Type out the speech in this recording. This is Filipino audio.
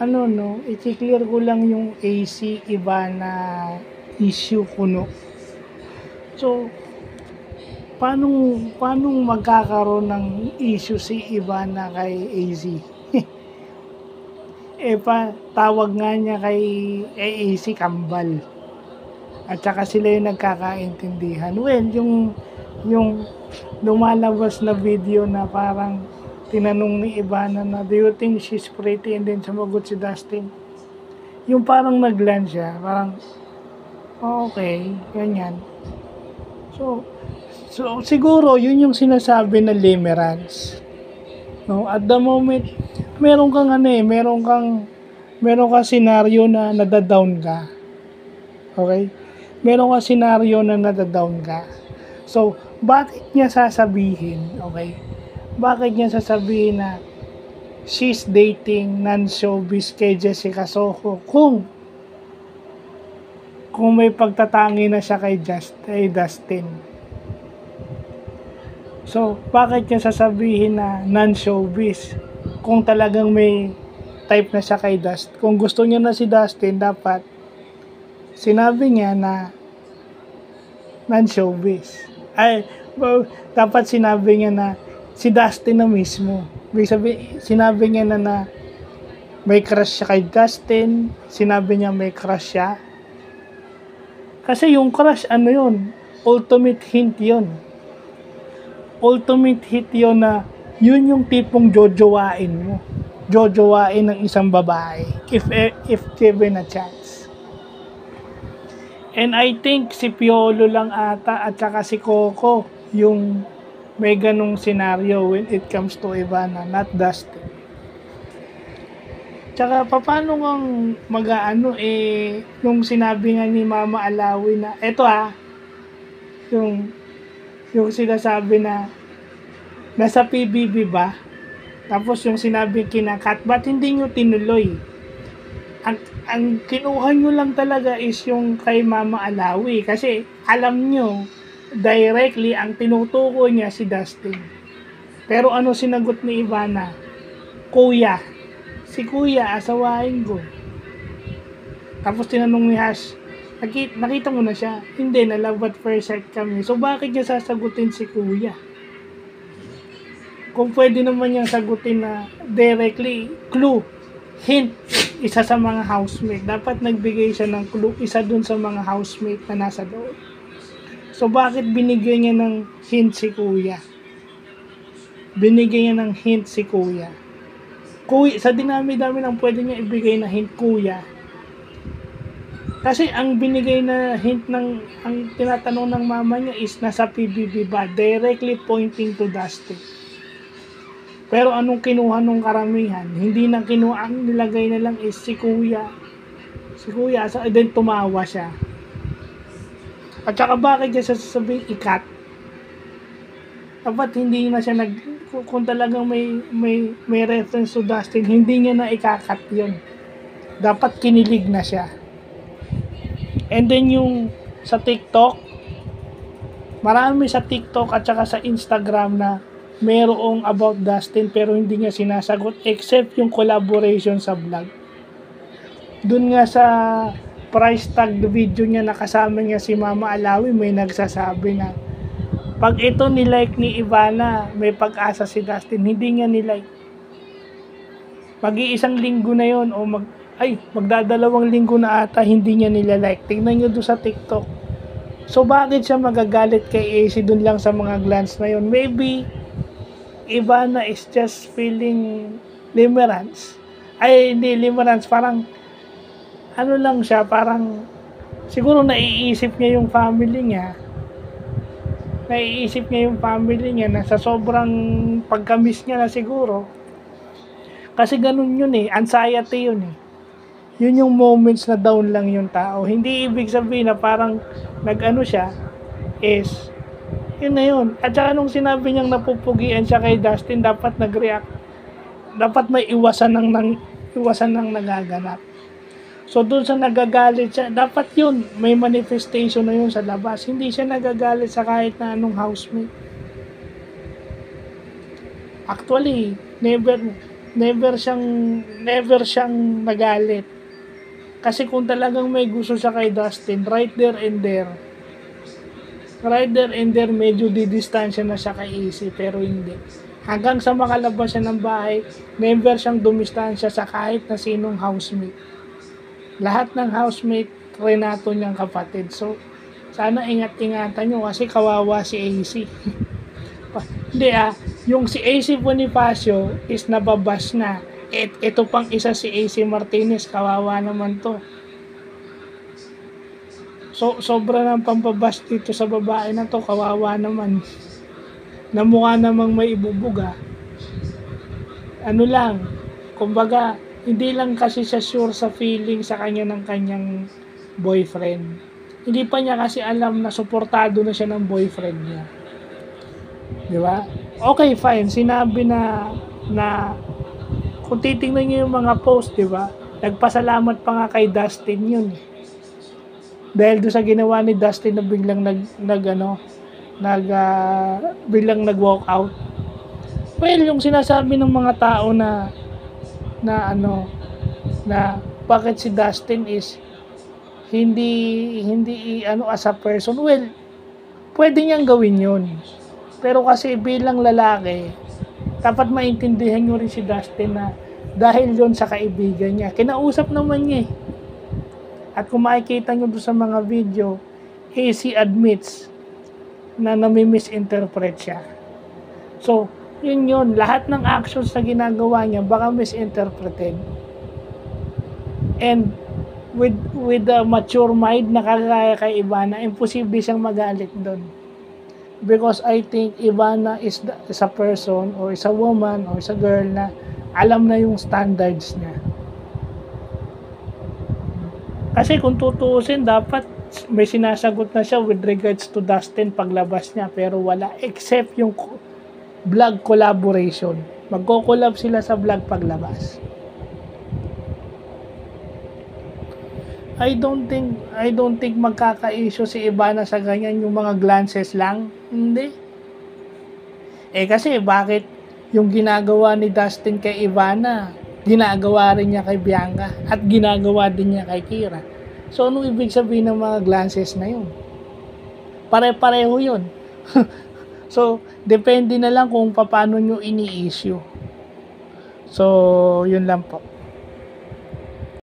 ano no, i-clear ko lang yung AC Ivana issue ko no. So, paano magkakaroon ng issue si Ivana kay AZ? Tawag nga niya kay AC Kambal. At saka sila yung nagkakaintindihan. Well, yung lumalabas na video na parang tinanong ni Ivana na, do you think she's pretty? And then sumagot si Dustin. Yung parang nagland siya. Parang, okay, ganyan. So siguro, yun yung sinasabi na limerence. No? At the moment, meron kang senaryo na nadadown ka. Okay? Meron kang senaryo na nadadown ka. So, bakit niya sasabihin, okay? Bakit niya sasabihin na she's dating non-showbiz kay Jessica Soho kung may pagtatangi na siya kay Dustin? So, bakit niya sasabihin na non-showbiz kung talagang may type na siya kay Dustin? Kung gusto niya na si Dustin, dapat sinabi niya na non-showbiz. Dapat sinabi niya na si Dustin na mismo. Sinabi niya na may crush siya kay Dustin. Sinabi niya may crush siya. Kasi yung crush, yun? Ultimate hint yun. Ultimate hint yun na yun yung tipong jojowain mo. Jojowain ng isang babae. If given a chance. And I think si Piolo lang ata at saka si Coco yung may ganong senaryo when it comes to Ivana, not Dustin. Tsaka paano kang nung sinabi nga ni Mama Alawi na eto yung sinasabi na nasa PBB ba? Tapos yung sinabi kinakat, ba't hindi nyo tinuloy? Ang kinuha nyo lang talaga is yung kay Mama Alawi kasi alam nyo directly ang tinutukoy niya si Dustin. Pero ano sinagot ni Ivana? Kuya. Si Kuya, asawain ko. Tapos tinanong ni Hash, nakita mo na siya? Hindi, na love at first sight kami. So bakit niya sasagutin si Kuya? Kung pwede naman niyang sagutin na directly, clue, hint, isa sa mga housemate. Dapat nagbigay siya ng clue, isa dun sa mga housemate na nasa loob. So, bakit binigyan niya ng hint si Kuya? Binigyan niya ng hint si Kuya. Sa dinami-dami lang pwede niya ibigay na hint, Kuya. Kasi ang binigay na hint ang tinatanong ng mama niya is nasa PBB ba? Directly pointing to Dustin. Pero anong kinuha nung karamihan? Hindi na kinuha, ang nilagay na lang is si Kuya. Si Kuya, then tumawa siya. At saka bakit niya sasabihin ikat? Dapat hindi na siya kung talagang may reference to Dustin, hindi niya na ikakat yun. Dapat kinilig na siya. And then yung sa TikTok, marami sa TikTok at saka sa Instagram na merong about Dustin pero hindi niya sinasagot except yung collaboration sa vlog. Doon nga sa price tag video niya nakasama niya si Mama Alawi, may nagsasabi na pag ito nilike ni Ivana, may pag-asa si Dustin. Hindi niya nilike. Mag-iisang linggo na yon o magdadalawang linggo na ata hindi niya nilalike. Tingnan niyo doon sa TikTok. So bakit siya magagalit kay AC doon lang sa mga glance na yon? Maybe Ivana is just feeling limerence. Hindi limerence, parang lang siya, parang siguro naiisip niya yung family niya. Na sa sobrang pagka-miss niya na siguro. Kasi ganun yun anxiety yun Yun yung moments na down lang yung tao. Hindi ibig sabihin na parang siya is yun na yun. At saka nung sinabi niyang napupugian siya kay Dustin, dapat nag-react. Dapat may iwasan ng nagaganap. So doon sa nagagalit siya, dapat yun, may manifestation na yun sa labas. Hindi siya nagagalit sa kahit na anong housemate. Actually, never siyang nagalit. Kasi kung talagang may gusto siya kay Dustin, right there and there, medyo didistansya na siya kay AC, pero hindi. Hanggang sa makalabas siya ng bahay, never siyang dumistansya sa kahit na sinong housemate. Lahat ng housemate, Renato niyang kapatid. So, sana ingat-ingatan nyo kasi kawawa si AC. Hindi yung si AC Bonifacio is nababash na. Ito pang isa si AC Martinez, kawawa naman to. So, sobra ng pampabash dito sa babae na to, kawawa naman. Na mukha namang may ibubuga. Ano lang, kumbaga, hindi lang kasi siya sure sa feeling sa kanya ng kanyang boyfriend. Hindi pa niya kasi alam na suportado na siya ng boyfriend niya. Di ba? Okay, fine. Sinabi na kung titingnan niyo yung mga post, di ba? Nagpasalamat pa nga kay Dustin yun. Dahil doon sa ginawa ni Dustin na biglang biglang nag-walk out. Well, yung sinasabi ng mga tao na bakit si Dustin is hindi as a person, well, pwede niyang gawin yun. Pero kasi bilang lalaki, dapat maintindihan nyo rin si Dustin na dahil yun sa kaibigan niya. Kinausap naman niya eh. At kung makikita nyo doon sa mga video, AC admits na nami-misinterpret siya. So, yun. Lahat ng actions na ginagawa niya, baka misinterpreted. And, with the mature mind na kagaya kay Ivana, imposible siyang magalit doon. Because I think Ivana is a person, or is a woman, or is a girl na alam na yung standards niya. Kasi kung tutuusin, dapat may sinasagot na siya with regards to Dustin paglabas niya, pero wala, except yung vlog collaboration. Magko-collab sila sa vlog paglabas. I don't think magkaka-issue si Ivana sa ganyan, yung mga glances lang. Hindi. Kasi bakit yung ginagawa ni Dustin kay Ivana, ginagawa rin niya kay Bianca, at ginagawa din niya kay Kira. So, anong ibig sabihin ng mga glances na yun? Pare-pareho yun. So, depende na lang kung paano nyo ini-issue. So, yun lang po.